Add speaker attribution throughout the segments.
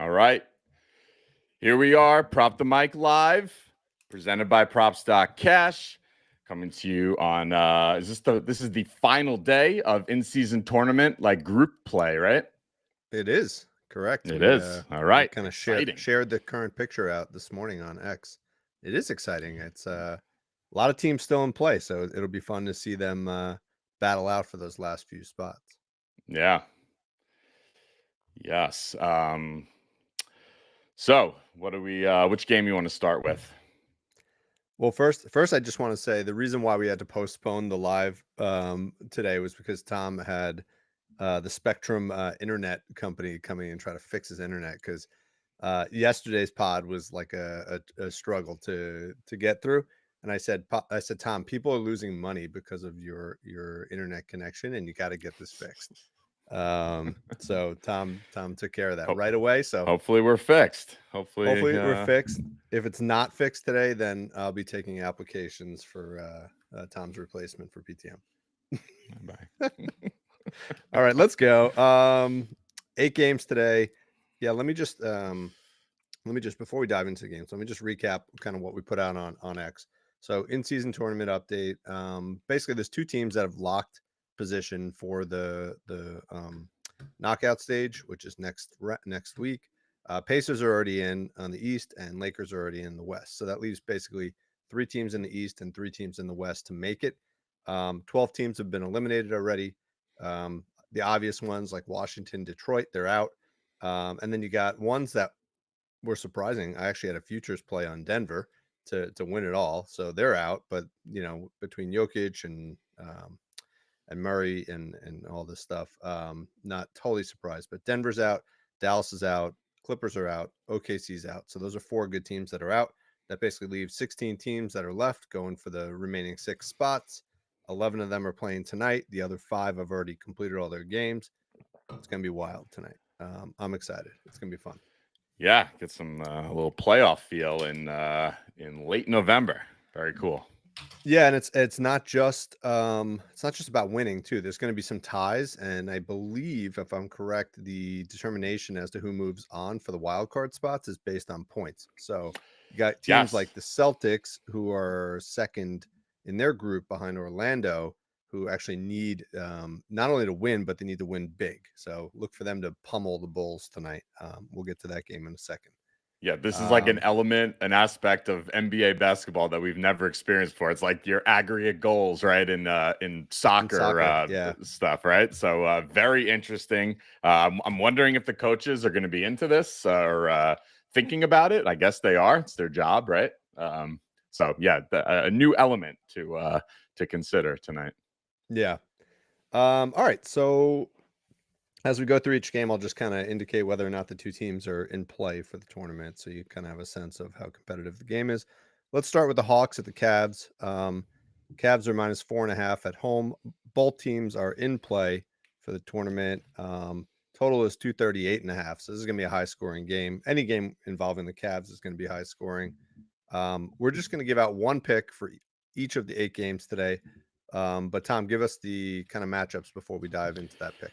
Speaker 1: All right. Here we are, Prop the Mic Live, presented by Props.cash. Coming to you on this is the final day of in-season tournament, like group play, right?
Speaker 2: It is correct.
Speaker 1: It
Speaker 2: We
Speaker 1: is. All
Speaker 2: we
Speaker 1: right.
Speaker 2: kind of
Speaker 1: Exciting.
Speaker 2: shared the current picture out this morning on X. It is exciting. It's a lot of teams still in play, so it'll be fun to see them battle out for those last few spots.
Speaker 1: Yeah. Yes. So what do we which game you want to start with?
Speaker 2: Well, first, I just want to say the reason why we had to postpone the live today was because Tom had the Spectrum internet company coming and try to fix his internet because yesterday's pod was like a struggle to get through. And I said, Tom, people are losing money because of your internet connection, and you got to get this fixed. So Tom took care of that right away. So
Speaker 1: Hopefully we're fixed.
Speaker 2: hopefully we're fixed. If it's not fixed today, then I'll be taking applications for Tom's replacement for PTM.
Speaker 1: Bye.
Speaker 2: All right, let's go. 8 games today. Yeah, let me just before we dive into the games, let me just recap kind of what we put out on X. So in-season tournament update. Basically, there's 2 teams that have locked position for the knockout stage, which is next week. Pacers are already in on the East, and Lakers are already in the West. So that leaves basically 3 teams in the East and 3 teams in the West to make it. 12 teams have been eliminated already. The obvious ones like Washington, Detroit, they're out. And then you got ones that were surprising. I actually had a futures play on Denver to win it all, so they're out. But between Jokic and Murray and all this stuff, not totally surprised. But Denver's out, Dallas is out, Clippers are out, OKC's out. So those are 4 good teams that are out. That basically leaves 16 teams that are left going for the remaining 6 spots. 11 of them are playing tonight. The other 5 have already completed all their games. It's going to be wild tonight. I'm excited. It's going to be fun.
Speaker 1: Yeah, get some a little playoff feel in late November. Very cool.
Speaker 2: Yeah, and it's not just about winning too. There's going to be some ties, and I believe, if I'm correct, the determination as to who moves on for the wild card spots is based on points. So you got teams like the Celtics, who are second in their group behind Orlando, who actually need not only to win, but they need to win big. So look for them to pummel the Bulls tonight. We'll get to that game in a second.
Speaker 1: Yeah, this is like an element, an aspect of NBA basketball that we've never experienced before. It's like your aggregate goals, right? In soccer,
Speaker 2: yeah.
Speaker 1: stuff, right? So very interesting. I'm wondering if the coaches are going to be into this or thinking about it. I guess they are. It's their job, right? So yeah, a new element to consider tonight.
Speaker 2: Yeah. All right. So as we go through each game, I'll just kind of indicate whether or not the 2 teams are in play for the tournament, so you kind of have a sense of how competitive the game is. Let's start with the Hawks at the Cavs. Cavs are -4.5 at home. Both teams are in play for the tournament. Total is 238.5. So this is going to be a high-scoring game. Any game involving the Cavs is going to be high scoring. We're just going to give out 1 pick for each of the 8 games today. But Tom, give us the kind of matchups before we dive into that pick.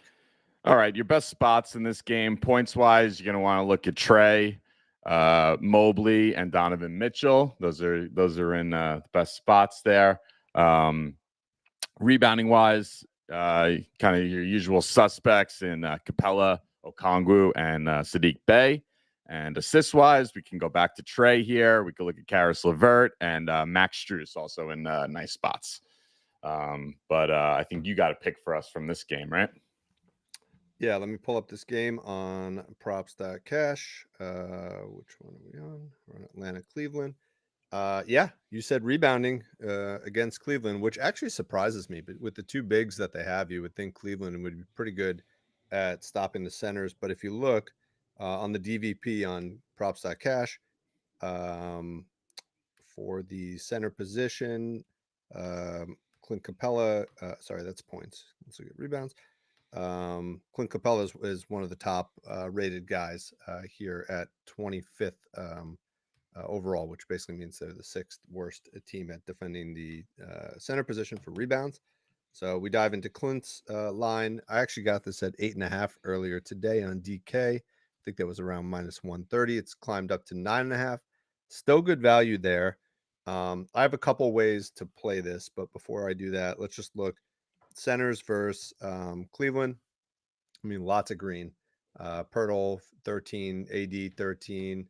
Speaker 1: All right, your best spots in this game, points wise, you're going to want to look at Trey, Mobley, and Donovan Mitchell. Those are in the best spots there. Rebounding wise, kind of your usual suspects in Capella, Okongwu, and Sadiq Bey. And assist wise, we can go back to Trey here. We could look at Karis LeVert and Max Strus, also in nice spots. But I think you got a pick for us from this game, right?
Speaker 2: Yeah, let me pull up this game on props.cash. Which one are we on? We're on Atlanta, Cleveland. Yeah, you said rebounding against Cleveland, which actually surprises me. But with the 2 bigs that they have, you would think Cleveland would be pretty good at stopping the centers. But if you look on the DVP on props.cash, for the center position, Clint Capella, sorry, that's points. Let's look at rebounds. Clint Capella is one of the top rated guys here at 25th overall, which basically means they're the 6th worst team at defending the center position for rebounds. So we dive into Clint's line. I actually got this at 8.5 earlier today on DK. think that was around minus 130. It's climbed up to 9.5. Still good value there. I have a couple ways to play this, but before I do that, let's just look centers versus Cleveland. I mean, lots of green. Pirtle 13, AD 13,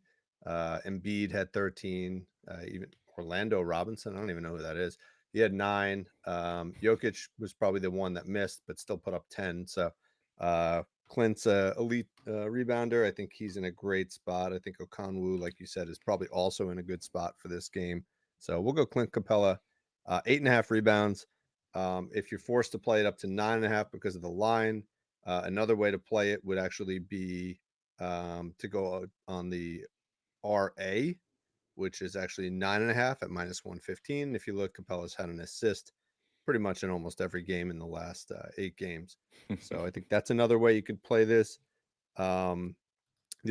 Speaker 2: Embiid had 13, even Orlando Robinson. I don't even know who that is. He had 9. Jokic was probably the one that missed, but still put up 10. So Clint's elite rebounder. I think he's in a great spot. I think Okonwu, like you said, is probably also in a good spot for this game. So we'll go Clint Capella, 8.5 rebounds. If you're forced to play it up to 9.5 because of the line, another way to play it would actually be to go on the RA, which is actually 9.5 at minus 115. If you look, Capella's had an assist pretty much in almost every game in the last 8 games. So I think that's another way you could play this. The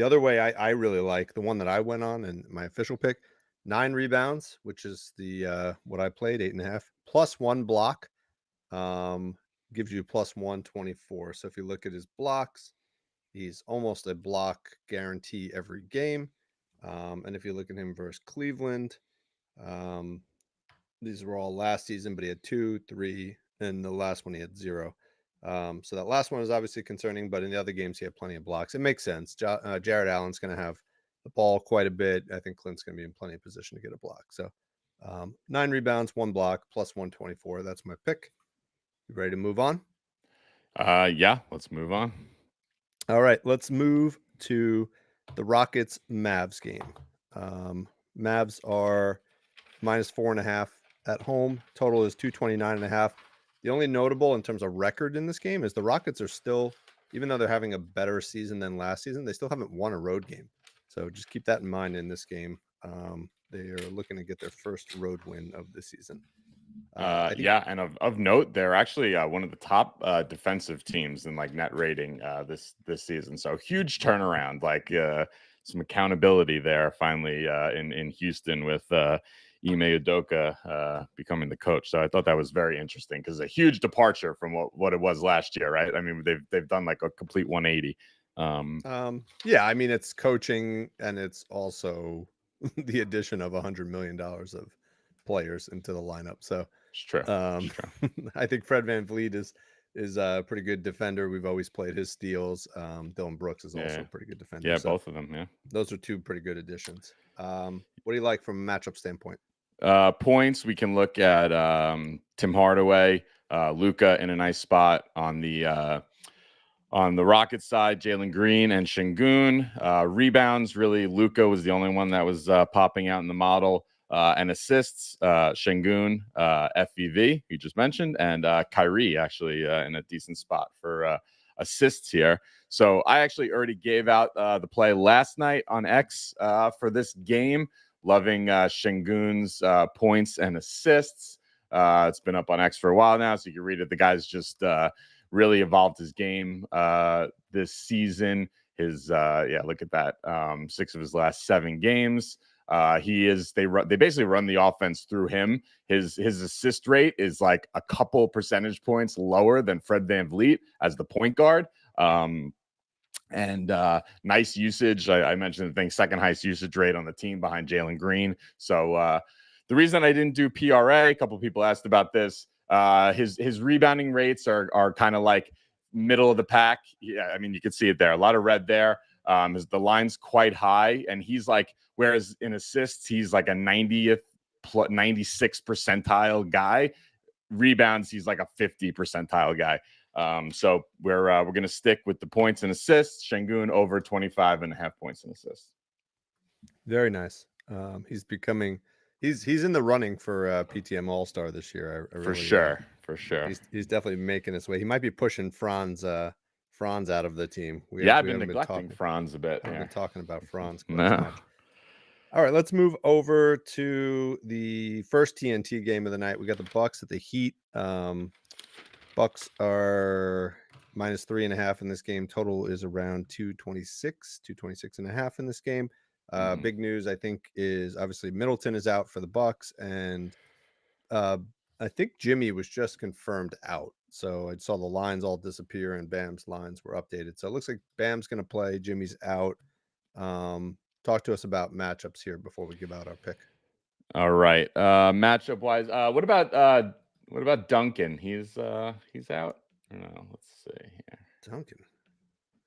Speaker 2: other way I really like, the one that I went on and my official pick, 9 rebounds, which is the what I played, 8.5, plus 1 block. Gives you plus 124. So if you look at his blocks, he's almost a block guarantee every game. And if you look at him versus Cleveland, these were all last season, but he had 2, 3, and the last one he had 0. So that last one is obviously concerning, but in the other games he had plenty of blocks. It makes sense. Jared Allen's going to have the ball quite a bit. I think Clint's going to be in plenty of position to get a block. So 9 rebounds, 1 block, plus 124. That's my pick. You ready to move on?
Speaker 1: Yeah, let's move on.
Speaker 2: All right, let's move to the Rockets Mavs game. Mavs are minus 4.5 at home. Total is 229.5. The only notable in terms of record in this game is the Rockets are still, even though they're having a better season than last season, they still haven't won a road game. So just keep that in mind in this game. They are looking to get their first road win of the season.
Speaker 1: Yeah, and of note, they're actually one of the top defensive teams in like net rating this season. So huge turnaround, like some accountability there finally in Houston with Ime Udoka becoming the coach. So I thought that was very interesting because a huge departure from what it was last year, right? I mean, they've done like a complete 180.
Speaker 2: Yeah, I mean, it's coaching and it's also the addition of $100 million of players into the lineup. So
Speaker 1: it's true. It's true.
Speaker 2: I think Fred VanVleet is a pretty good defender. We've always played his steals. Dylan Brooks is also a pretty good defender.
Speaker 1: Yeah,
Speaker 2: so
Speaker 1: both of them. Yeah,
Speaker 2: those are 2 pretty good additions. What do you like from a matchup standpoint?
Speaker 1: Points, we can look at Tim Hardaway, Luka in a nice spot on the Rocket side, Jalen Green and Şengün. Rebounds, really, Luka was the only one that was popping out in the model. And assists, Şengün, FVV, you just mentioned, and Kyrie actually in a decent spot for assists here. So I actually already gave out the play last night on X for this game. Loving Şengün's points and assists. It's been up on X for a while now, so you can read it. The guy's just really evolved his game this season. Look at that. 6 of his last 7 games. They basically run the offense through him. His assist rate is like a couple percentage points lower than Fred VanVleet as the point guard. And nice usage. I mentioned the thing, second highest usage rate on the team behind Jalen Green. So the reason I didn't do PRA, a couple people asked about this. His rebounding rates are kind of like middle of the pack. Yeah, I mean, you can see it there. A lot of red there. The line's quite high, and he's like, whereas in assists, he's like a 96 percentile guy. Rebounds, he's like a 50 percentile guy. So we're going to stick with the points and assists. Şengün over 25.5 points and assists.
Speaker 2: Very nice. He's in the running for PTM All-Star this year.
Speaker 1: For sure.
Speaker 2: He's definitely making his way. He might be pushing Franz out of the team.
Speaker 1: I've been neglecting Franz a bit.
Speaker 2: I've been talking about Franz quite
Speaker 1: no.
Speaker 2: much. All right, let's move over to the first TNT game of the night. We got the Bucks at the Heat. Bucks are minus 3.5 in this game. Total is around 226.5 in this game. Big news, I think, is obviously Middleton is out for the Bucks, and I think Jimmy was just confirmed out So I saw the lines all disappear and Bam's lines were updated. So it looks like Bam's going to play. Jimmy's out. Talk to us about matchups here before we give out our pick.
Speaker 1: All right. Matchup wise, what about Duncan? He's out. No, let's see here.
Speaker 2: Duncan.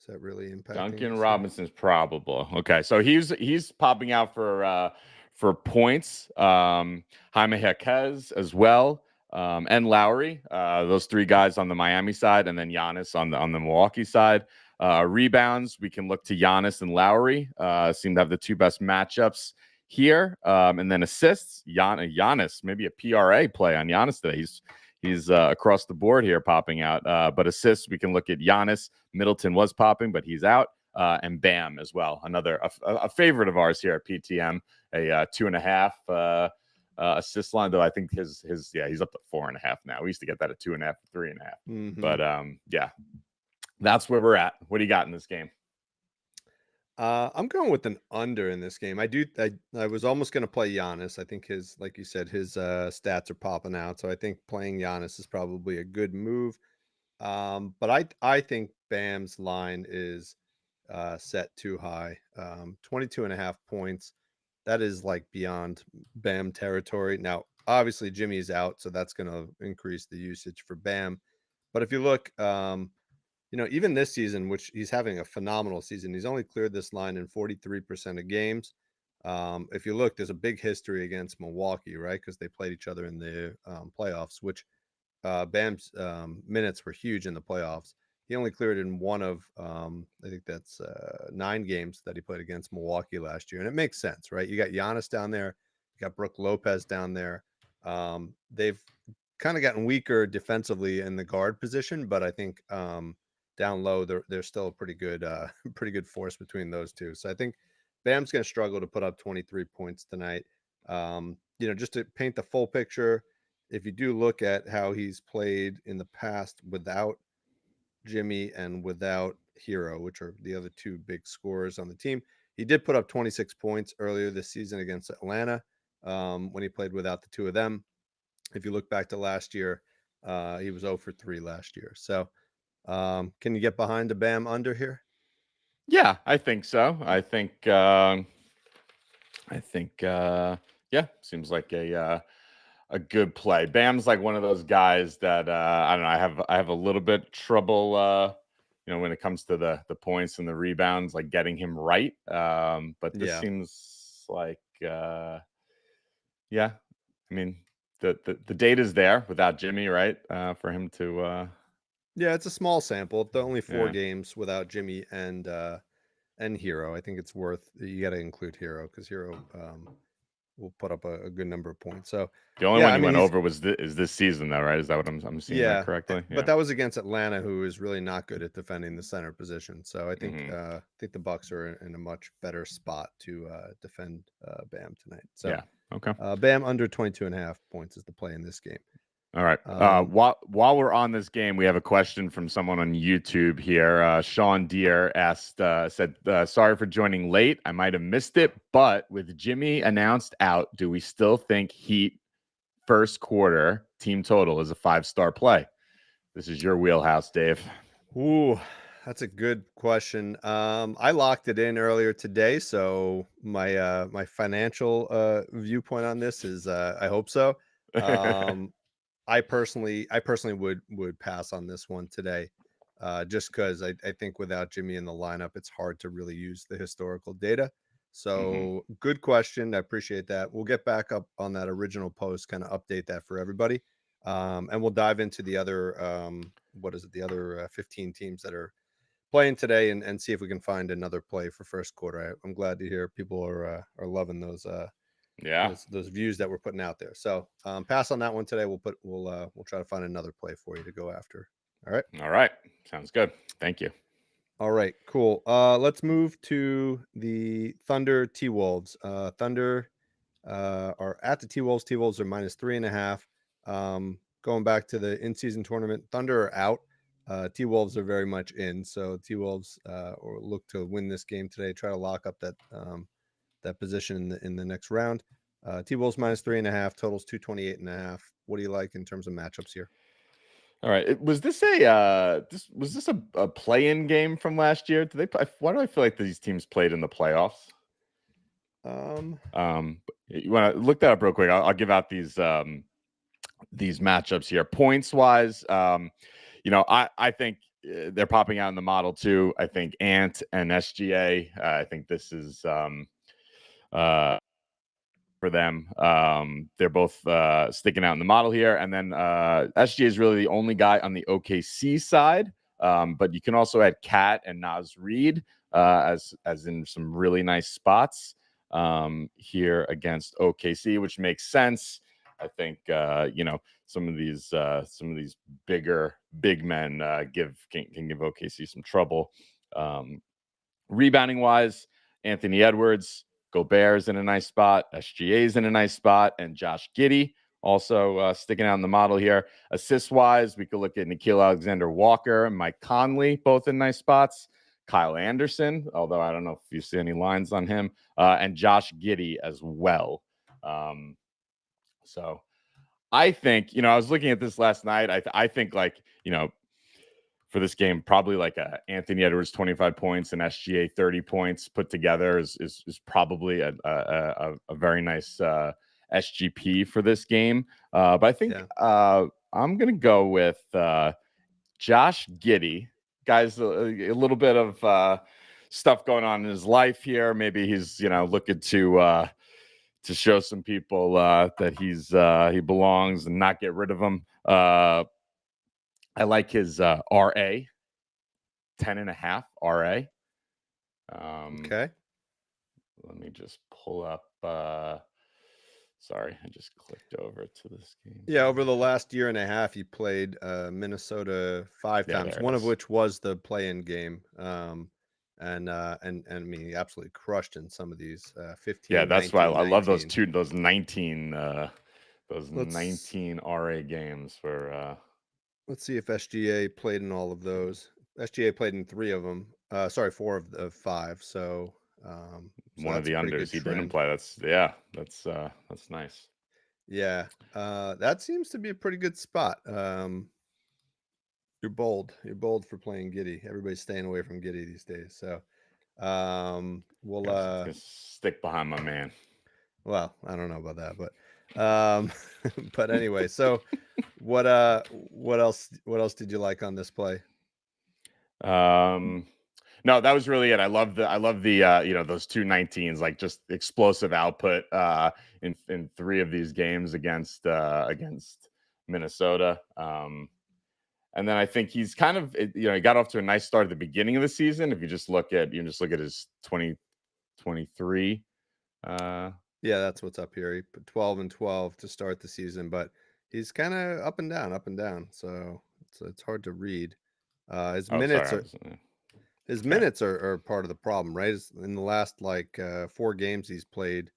Speaker 2: Is that really impacting?
Speaker 1: Duncan Robinson's probable. Okay, so he's popping out for points. Jaime Jaquez as well, and Lowry. Those three guys on the Miami side, and then Giannis on the Milwaukee side. Rebounds, we can look to Giannis and Lowry. Seem to have the two best matchups here. And then assists, Giannis, maybe a PRA play on Giannis today. He's across the board here popping out. But assists, we can look at Giannis. Middleton was popping, but he's out. And Bam as well. Another a favorite of ours here at PTM, a 2.5 assist line, though I think his he's up to 4.5 now. We used to get that at 2.5, 3.5.
Speaker 2: Mm-hmm.
Speaker 1: But yeah, that's where we're at. What do you got in this game?
Speaker 2: I'm going with an under in this game. I was almost going to play Giannis. I think like you said, his stats are popping out. So I think playing Giannis is probably a good move. But I think Bam's line is set too high. 22.5 points. That is like beyond Bam territory. Now, obviously Jimmy is out, so that's going to increase the usage for Bam. But if you look, even this season, which he's having a phenomenal season, he's only cleared this line in 43% of games. If you look, there's a big history against Milwaukee, right? Because they played each other in the playoffs, which Bam's minutes were huge in the playoffs. He only cleared in one of, I think that's 9 games that he played against Milwaukee last year. And it makes sense, right? You got Giannis down there. You got Brook Lopez down there. They've kind of gotten weaker defensively in the guard position, but I think down low, they're still a pretty good force between those two. So I think Bam's going to struggle to put up 23 points tonight. Just to paint the full picture, if you do look at how he's played in the past without Jimmy and without Hero, which are the other two big scorers on the team, he did put up 26 points earlier this season against Atlanta when he played without the two of them. If you look back to last year, he was 0 for 3 last year. So can you get behind the Bam under here?
Speaker 1: Yeah, I think so. I think yeah, seems like a good play. Bam's like one of those guys that I don't know. I have a little bit trouble, when it comes to the points and the rebounds, like getting him right. But this seems like, yeah. I mean, the data's there without Jimmy, right? For him to.
Speaker 2: Yeah, it's a small sample. The only 4 games without Jimmy and Hero. I think it's worth. You got to include Hero because Hero will put up a good number of points. So
Speaker 1: the only one he went over is this season, though, right? Is that what I'm seeing that correctly? Yeah.
Speaker 2: But that was against Atlanta, who is really not good at defending the center position. So I think the Bucks are in a much better spot to defend Bam tonight. So
Speaker 1: yeah, okay.
Speaker 2: Bam under 22.5 points is the play in this game.
Speaker 1: All right. While we're on this game, we have a question from someone on YouTube here. Sean Deere said, sorry for joining late. I might have missed it, but with Jimmy announced out, do we still think Heat first quarter team total is a 5-star play? This is your wheelhouse, Dave.
Speaker 2: Ooh, that's a good question. I locked it in earlier today, so my financial viewpoint on this is I hope so. I personally would pass on this one today, just because I think without Jimmy in the lineup, it's hard to really use the historical data. So good question. I appreciate that. We'll get back up on that original post, kind of update that for everybody. And we'll dive into the other, the other 15 teams that are playing today and see if we can find another play for first quarter. I'm glad to hear people are loving those those views that we're putting out there. So pass on that one today. We'll try to find another play for you to go after. All right.
Speaker 1: Sounds good. Thank you.
Speaker 2: All right, cool. Let's move to the Thunder T-Wolves. Thunder are at the T-Wolves. T-Wolves are -3.5. Going back to the in-season tournament, Thunder are out. T-Wolves are very much in. So T-Wolves or look to win this game today. Try to lock up that position in the next round. T-Wolves -3.5, totals 228.5. What do you like in terms of matchups here?
Speaker 1: All right. Was this a play-in game from last year? Did they play? Why do I feel like these teams played in the playoffs? You want to look that up real quick? I'll give out these matchups here. Points wise, I think they're popping out in the model too. I think Ant and SGA. I think this is for them. They're both sticking out in the model here. And then SGA is really the only guy on the OKC side. But you can also add Cat and Naz Reid as in some really nice spots here against OKC, which makes sense. I think some of these big men can give OKC some trouble. Rebounding wise, Anthony Edwards, Gobert's in a nice spot, SGA's in a nice spot, and Josh Giddey also sticking out in the model here. Assist wise, we could look at Nickeil Alexander-Walker and Mike Conley, both in nice spots. Kyle Anderson, although I don't know if you see any lines on him, and Josh Giddey as well. So I think, I was looking at this last night. I think for this game, probably like Anthony Edwards 25 points and SGA 30 points put together is probably a very nice SGP for this game. But I think I'm going to go with Josh Giddey. Guys, a little bit of stuff going on in his life here. Maybe he's looking to show some people that he belongs and not get rid of him. I like his RA, 10.5 RA.
Speaker 2: Okay.
Speaker 1: Let me just pull up. Sorry, I just clicked over to this game.
Speaker 2: Yeah, over the last year and a half, he played Minnesota 5 times, one of which was the play-in game. And I mean, he absolutely crushed in some of these 15.
Speaker 1: Yeah, that's
Speaker 2: 19,
Speaker 1: why I
Speaker 2: 19.
Speaker 1: love those 19 19 RA games for.
Speaker 2: Let's see if SGA played in all of those. SGA played in 3 of them. 4 of the 5. So
Speaker 1: one of the unders he didn't play. That's nice.
Speaker 2: Yeah, that seems to be a pretty good spot. You're bold for playing Giddey. Everybody's staying away from Giddey these days. So we'll
Speaker 1: stick behind my man.
Speaker 2: Well, I don't know about that, but but anyway, so what else did you like on this play?
Speaker 1: No, that was really it. I love the those 2 19s, like just explosive output in 3 of these games against Minnesota. And then I think he's kind of he got off to a nice start at the beginning of the season. If you just look at his 2023.
Speaker 2: Yeah, that's what's up here. He put 12 and 12 to start the season, but he's kind of up and down. So it's hard to read. His minutes are part of the problem, right? In the last 4 games, he's played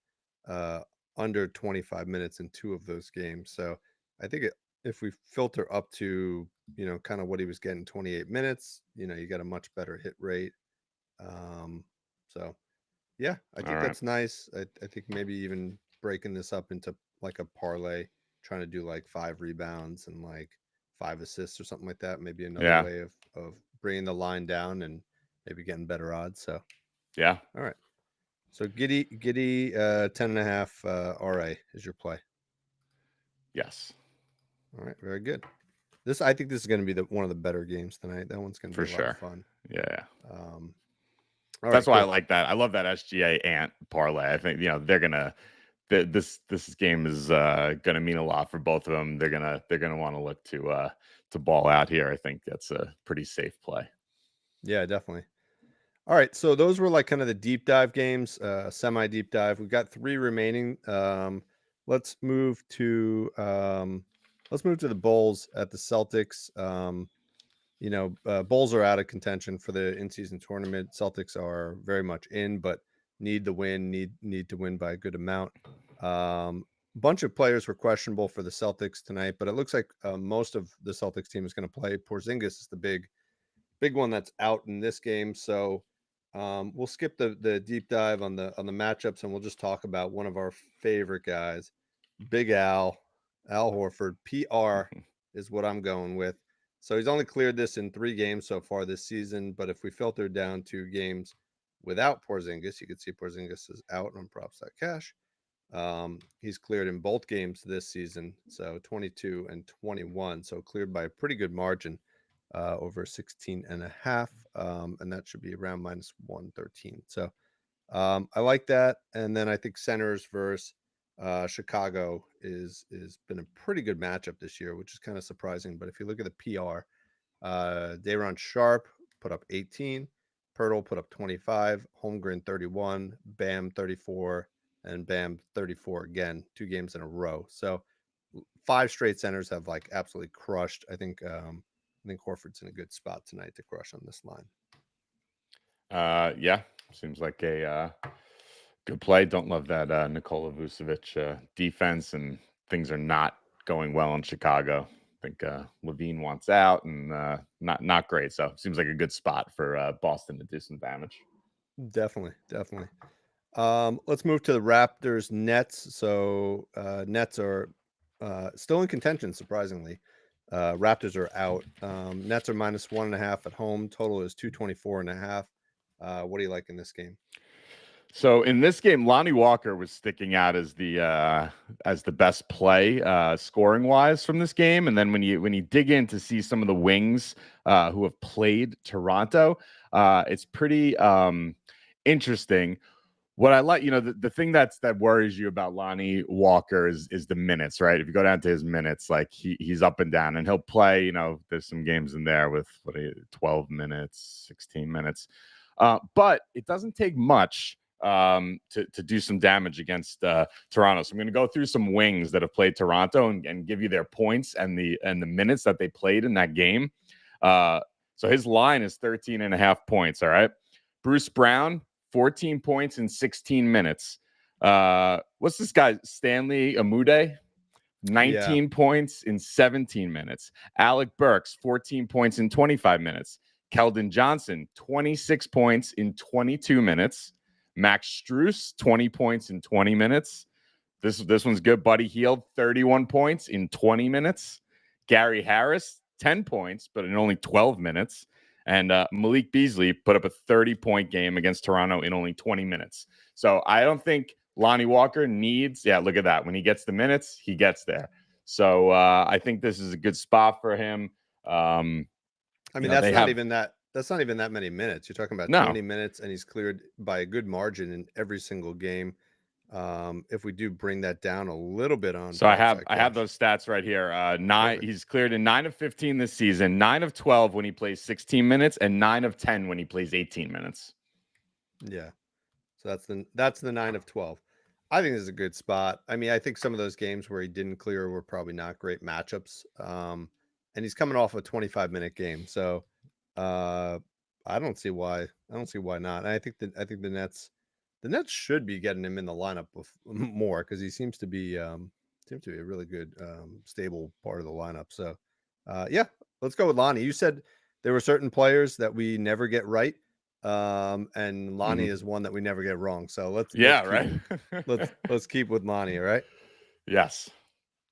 Speaker 2: under 25 minutes in 2 of those games. So I think if we filter up to kind of what he was getting, 28 minutes, you get a much better hit rate. So yeah, I think that's nice. I think maybe even breaking this up into like a parlay, trying to do like 5 rebounds and like 5 assists or something like that. Maybe another way of bringing the line down and maybe getting better odds. So
Speaker 1: yeah.
Speaker 2: All right. So Giddey 10.5 RA is your play.
Speaker 1: Yes.
Speaker 2: All right. Very good. I think this is going to be one of the better games tonight. That one's going to be a lot of fun.
Speaker 1: Yeah.
Speaker 2: That's
Speaker 1: why I like that. I love that SGA Ant parlay. I think they're gonna. This game is gonna mean a lot for both of them. They're gonna want to look to ball out here. I think that's a pretty safe play.
Speaker 2: Yeah, definitely. All right, so those were like kind of the deep dive games, semi deep dive. We've got 3 remaining. Let's move to the Bulls at the Celtics. Bulls are out of contention for the in-season tournament. Celtics are very much in, but need the win, need to win by a good amount. Bunch of players were questionable for the Celtics tonight, but it looks like most of the Celtics team is going to play. Porzingis is the big one that's out in this game. So we'll skip the deep dive on the matchups, and we'll just talk about one of our favorite guys, Big Al Horford. PR is what I'm going with. So he's only cleared this in 3 games so far this season. But if we filter down to games without Porzingis, you can see Porzingis is out on props.cash. He's cleared in both games this season, so 22 and 21. So cleared by a pretty good margin, over 16.5. And that should be around minus 113. So I like that. And then I think centers versus Chicago is been a pretty good matchup this year, which is kind of surprising. But if you look at the PR, Day'Ron Sharp put up 18, Pirtle put up 25, Holmgren 31, Bam 34, and Bam 34 again, 2 games in a row. So 5 straight centers have like absolutely crushed. I think Horford's in a good spot tonight to crush on this line.
Speaker 1: Yeah, seems like a good play. Don't love that Nikola Vucevic defense, and things are not going well in Chicago. I think Levine wants out, and not great. So seems like a good spot for Boston to do some damage.
Speaker 2: Definitely. Let's move to the Raptors Nets. So Nets are still in contention, surprisingly. Raptors are out. Nets are minus 1.5 at home. Total is 224.5. What do you like in this game?
Speaker 1: So in this game, Lonnie Walker was sticking out as the best play scoring wise from this game. And then when you dig in to see some of the wings who have played Toronto, it's pretty interesting. What I like, the thing that worries you about Lonnie Walker is the minutes, right? If you go down to his minutes, like he's up and down, and he'll play. There's some games in there with 12 minutes, 16 minutes, but it doesn't take much to do some damage against Toronto. So I'm going to go through some wings that have played Toronto and give you their points and the minutes that they played in that game. So his line is 13.5 points. All right, Bruce Brown, 14 points in 16 minutes. What's this guy? Stanley Amude, 19 points in 17 minutes. Alec Burks, 14 points in 25 minutes. Keldon Johnson, 26 points in 22 minutes. Max Strus, 20 points in 20 minutes. This one's good. Buddy Hield, 31 points in 20 minutes. Gary Harris, 10 points, but in only 12 minutes. And Malik Beasley put up a 30-point game against Toronto in only 20 minutes. So I don't think Lonnie Walker needs, look at that. When he gets the minutes, he gets there. So I think this is a good spot for him.
Speaker 2: I mean, that's not even that many minutes. You're talking about 20 minutes, and he's cleared by a good margin in every single game. If we do bring that down a little bit on,
Speaker 1: so I have those stats right here. He's cleared in 9 of 15 this season, 9 of 12 when he plays 16 minutes, and 9 of 10 when he plays 18 minutes.
Speaker 2: Yeah, so that's the 9 of 12. I think this is a good spot. I mean, I think some of those games where he didn't clear were probably not great matchups. And he's coming off a 25-minute game, so I don't see why not. And I think the Nets should be getting him in the lineup more, because he seems to be a really good stable part of the lineup. So let's go with Lonnie. You said there were certain players that we never get right, and Lonnie is one that we never get wrong. So let's keep with Lonnie. All right.
Speaker 1: Yes.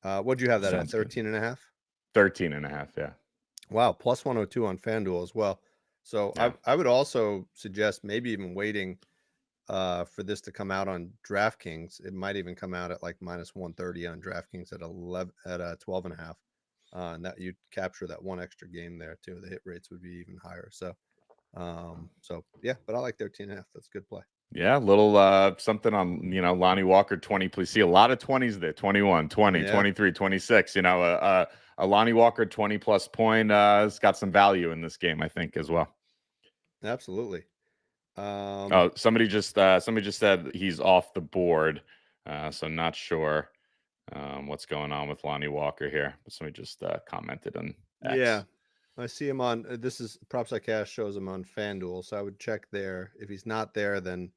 Speaker 2: What'd you have that at? 13.5.
Speaker 1: 13.5. Yeah.
Speaker 2: Wow, plus 102 on FanDuel as well. So I would also suggest maybe even waiting for this to come out on DraftKings. It might even come out at like minus 130 on DraftKings at 12.5. And that you'd capture that one extra game there too. The hit rates would be even higher. So but I like 13.5. That's a good play.
Speaker 1: Yeah, a little something on, Lonnie Walker 20. Please see a lot of 20s there. 21, 20, 23, 26. A Lonnie Walker 20 plus point has got some value in this game, I think, as well.
Speaker 2: Absolutely.
Speaker 1: Somebody just said he's off the board, so not sure what's going on with Lonnie Walker here. But somebody just commented on X.
Speaker 2: Yeah, I see him on. This is Props.cash shows him on FanDuel, so I would check there. If he's not there, then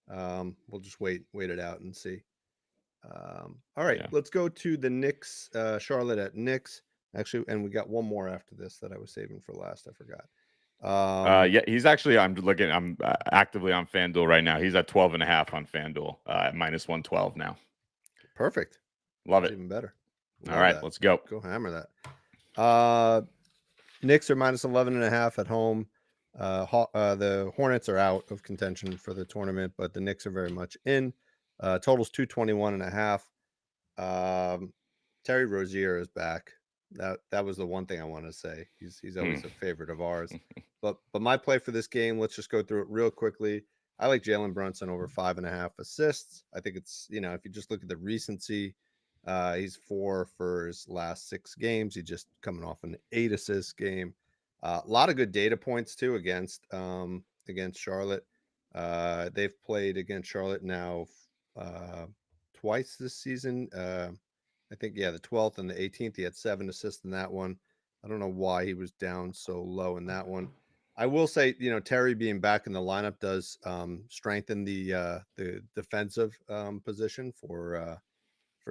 Speaker 2: we'll just wait it out and see. All right, let's go to the Knicks. Charlotte at Knicks. Actually, and we got one more after this that I was saving for last. I forgot.
Speaker 1: He's actually, I'm actively on FanDuel right now. He's at 12.5 on FanDuel, at minus 112 now.
Speaker 2: Perfect.
Speaker 1: Love
Speaker 2: That's
Speaker 1: it.
Speaker 2: even better.
Speaker 1: All right, let's go.
Speaker 2: Go hammer that. Knicks are minus 11.5 at home. The Hornets are out of contention for the tournament, but the Knicks are very much in. Totals 221.5. Terry Rozier is back. That was the one thing I want to say. He's always a favorite of ours. But my play for this game, let's just go through it real quickly. I like Jalen Brunson over 5.5 assists. I think it's, if you just look at the recency, he's 4 for his last 6 games. He's just coming off an 8 assist game. A lot of good data points too against Charlotte. They've played against Charlotte now twice this season. I think, the 12th and the 18th, he had 7 assists in that one. I don't know why he was down so low in that one. I will say, Terry being back in the lineup does strengthen the defensive position for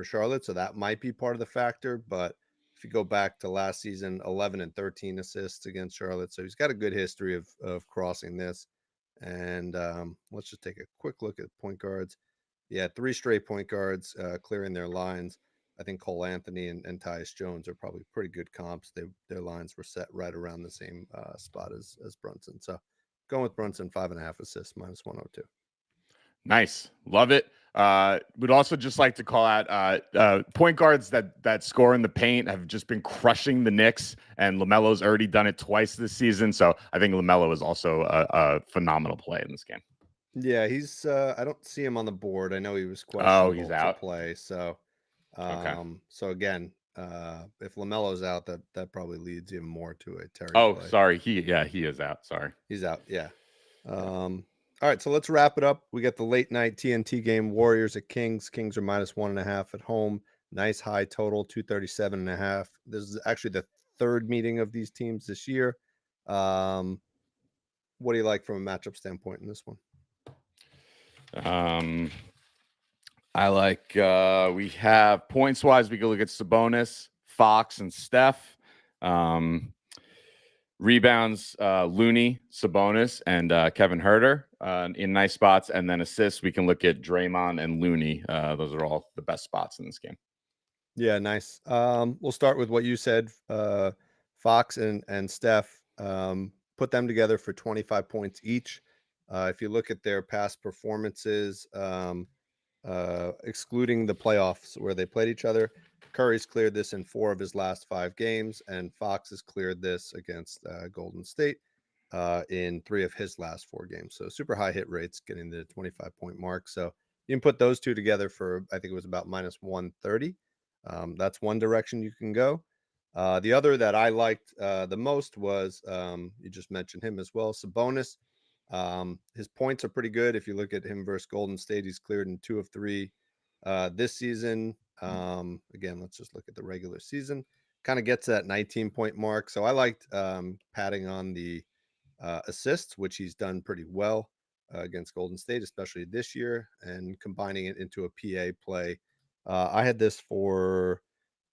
Speaker 2: Charlotte. So that might be part of the factor. But if you go back to last season, 11 and 13 assists against Charlotte. So he's got a good history of crossing this. And let's just take a quick look at point guards. 3 straight point guards clearing their lines. I think Cole Anthony and Tyus Jones are probably pretty good comps. Their lines were set right around the same spot as Brunson. So going with Brunson, 5.5 assists, minus 102.
Speaker 1: Nice. Love it. Would also just like to call out point guards that score in the paint have just been crushing the Knicks, and LaMelo's already done it twice this season. So I think LaMelo is also a phenomenal play in this game.
Speaker 2: Yeah, he's I don't see him on the board. I know he was questionable
Speaker 1: he's out.
Speaker 2: to play. So
Speaker 1: Okay.
Speaker 2: So again, if LaMelo's out, that probably leads even more to a Terry play.
Speaker 1: Sorry. He is out. Sorry.
Speaker 2: He's out. Yeah. All right, so let's wrap it up. We got the late night TNT game, Warriors at Kings. Kings are minus 1.5 at home. Nice high total, 237.5. This is actually the third meeting of these teams this year. What do you like from a matchup standpoint in this one?
Speaker 1: I like we have points wise, we can look at Sabonis, Fox, and Steph. Rebounds, Looney, Sabonis, and Kevin Huerter in nice spots. And then assists, we can look at Draymond and Looney. Those are all the best spots in this game.
Speaker 2: Yeah, nice. We'll start with what you said. Fox and Steph, put them together for 25 points each. If you look at their past performances, excluding the playoffs where they played each other, Curry's cleared this in 4 of his last 5 games, and Fox has cleared this against Golden State in 3 of his last 4 games. So super high hit rates, getting the 25-point mark. So you can put those two together for, I think it was about minus 130. That's one direction you can go. The other that I liked the most was, you just mentioned him as well, Sabonis. His points are pretty good. If you look at him versus Golden State, he's cleared in 2 of 3 this season. Again, let's just look at the regular season. Kind of gets that 19-point mark. So I liked padding on the assists, which he's done pretty well against Golden State, especially this year, and combining it into a PA play. I had this for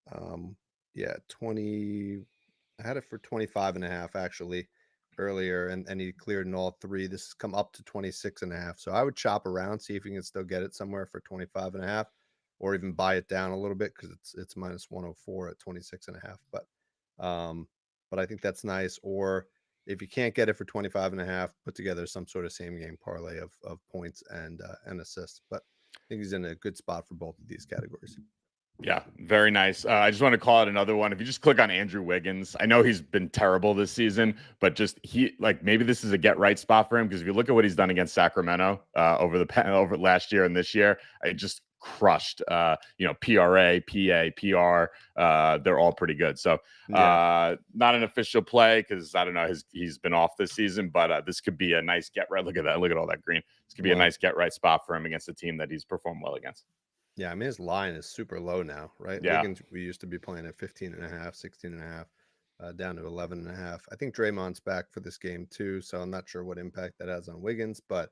Speaker 2: 20. I had it for 25.5 actually earlier, and he cleared in all 3. This has come up to 26.5. So I would chop around, see if you can still get it somewhere for 25.5, or even buy it down a little bit because it's minus 104 at 26.5. But I think that's nice. Or if you can't get it for 25.5, put together some sort of same game parlay of points and assists. But I think he's in a good spot for both of these categories.
Speaker 1: Yeah, very nice. I just want to call it another one. If you just click on Andrew Wiggins, I know he's been terrible this season, but just maybe this is a get right spot for him, because if you look at what he's done against Sacramento over last year and this year, it just crushed. PRA, PA, PR, they're all pretty good. So not an official play because I don't know, he's been off this season, but this could be a nice get right. Look at that. Look at all that green. This could be a nice get right spot for him against a team that he's performed well against.
Speaker 2: Yeah, I mean, his line is super low now, right?
Speaker 1: Yeah.
Speaker 2: Wiggins, we used to be playing at 15.5, 16.5, down to 11.5. I think Draymond's back for this game too, so I'm not sure what impact that has on Wiggins, but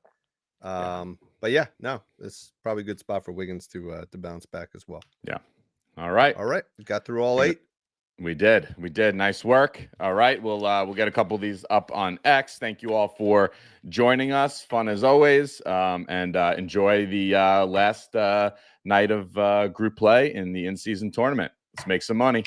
Speaker 2: it's probably a good spot for Wiggins to bounce back as well.
Speaker 1: Yeah. All right.
Speaker 2: We got through all 8.
Speaker 1: We did. Nice work. All right. We'll get a couple of these up on X. Thank you all for joining us. Fun as always. And enjoy the last night of group play in the in-season tournament. Let's make some money.